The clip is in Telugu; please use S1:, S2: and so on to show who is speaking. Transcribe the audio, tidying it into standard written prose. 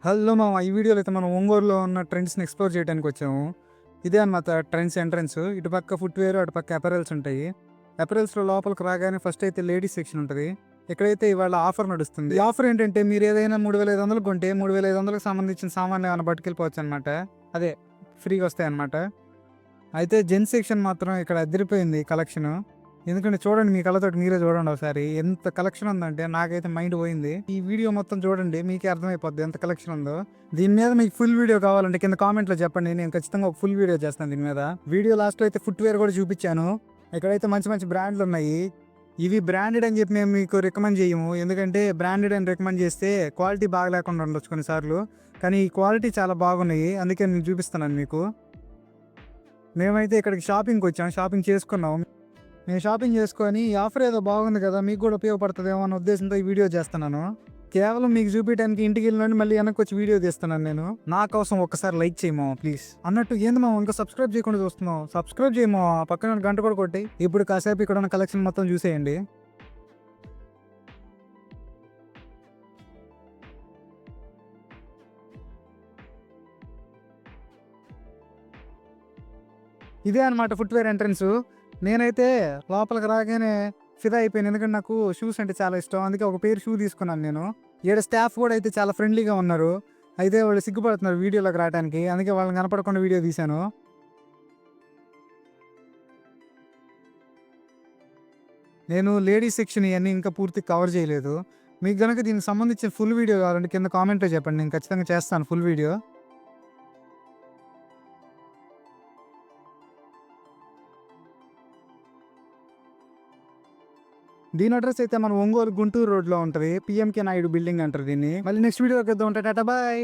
S1: హలో మామ! ఈ వీడియోలో అయితే మనం ఒంగోలులో ఉన్న ట్రెండ్స్‌ని ఎక్స్‌ప్లోర్ చేయడానికి వచ్చాము. ఇదే అన్నమాట ట్రెండ్స్ ఎంట్రన్స్. ఇటు పక్క ఫుట్‌వేర్, అటు పక్క అపెరల్స్ ఉంటాయి. అపెరల్స్‌లో లోపలికి రాగానే ఫస్ట్ అయితే లేడీస్ సెక్షన్ ఉంటది. ఇక్కడైతే ఇవాళ ఆఫర్ నడుస్తుంది. ఈ ఆఫర్ ఏంటంటే మీరు ఏదైనా 3500 కొంటే 3500కి సంబంధించిన సామాన్లు ఏమైనా పట్టుకెళ్ళిపోవచ్చనమాట. అదే ఫ్రీగా వస్తాయన్నమాట. అయితే జెంట్స్ సెక్షన్ మాత్రం ఇక్కడ అదిరిపోయింది కలెక్షను. ఎందుకంటే చూడండి, మీ కళ్ళతోటి మీరే చూడండి ఒకసారి. ఎంత కలెక్షన్ ఉందంటే నాకైతే మైండ్ పోయింది. ఈ వీడియో మొత్తం చూడండి, మీకే అర్థమైపోద్ది ఎంత కలెక్షన్ ఉందో. దీని మీద మీకు ఫుల్ వీడియో కావాలంటే కింద కామెంట్‌లో చెప్పండి. నేను ఖచ్చితంగా ఒక ఫుల్ వీడియో చేస్తాను దీని మీద. వీడియో లాస్ట్‌లో అయితే ఫుట్‌వేర్ కూడా చూపించాను. ఇక్కడైతే మంచి మంచి బ్రాండ్‌లున్నాయి. ఇవి బ్రాండెడ్ అని చెప్పి మేము మీకు రికమెండ్ చేయము. ఎందుకంటే బ్రాండెడ్ అని రికమెండ్ చేస్తే క్వాలిటీ బాగా లేకుండా ఉండొచ్చు కొన్నిసార్లు. కానీ ఈ క్వాలిటీ చాలా బాగున్నాయి. అందుకే నేను చూపిస్తున్నాను మీకు. మేమైతే ఇక్కడికి షాపింగ్‌కొచ్చాం. షాపింగ్ చేసుకున్నాం. నేను షాపింగ్ చేసుకొని ఈ ఆఫర్ ఏదో బాగుంది కదా! మీకు కూడా ఉపయోగపడతదేమో అన్న ఉద్దేశంతో ఈ వీడియో చేస్తున్నాను. కేవలం మీకు చూపియడానికి ఇంటికెళ్ళినండి మళ్ళీ వెనక్కొచ్చి వీడియో తీస్తున్నాను నేను. నా కోసం ఒక్కసారి లైక్ చెయ్యి మామ ప్లీజ్. అన్నట్టు ఏంది మామ ఇంకా సబ్స్క్రైబ్ చేయకుండా చూస్తున్నావు? సబ్స్క్రైబ్ చెయ్యి మామ. పక్కన గంట కూడా కొట్టేయి. ఇప్పుడు కాసేపు ఇక్కడ ఉన్న కలెక్షన్ మొత్తం చూసేయండి. ఇదే అనమాట ఫుట్‌వేర్ ఎంట్రన్సు. నేనైతే లోపలికి రాగానే ఫిదా అయిపోయాను. ఎందుకంటే నాకు షూస్ అంటే చాలా ఇష్టం. అందుకే ఒక పెయిర్ షూ తీసుకున్నాను నేను. ఈడ స్టాఫ్ కూడా అయితే చాలా ఫ్రెండ్లీగా ఉన్నారు. అయితే వాళ్ళు సిగ్గుపడుతున్నారు వీడియోలోకి రావడానికి. అందుకే వాళ్ళని కనపడకుండా వీడియో తీశాను. నేను లేడీస్ సెక్షన్ ఇయన్నీ ఇంకా పూర్తిగా కవర్ చేయలేదు. మీకు గనుక దీనికి సంబంధించిన ఫుల్ వీడియో కావాలంటే కింద కామెంట్‌లో చెప్పండి. నేను ఖచ్చితంగా చేస్తాను ఫుల్ వీడియో. దీని అడ్రెస్ అయితే మన ఒంగోలు గుంటూరు రోడ్‌లో ఉంటది. పీఎంకే నాయుడు బిల్డింగ్ అంటారు దీన్ని. మళ్ళీ నెక్స్ట్ వీడియోలో కలుద్దాం. టాటా బాయ్.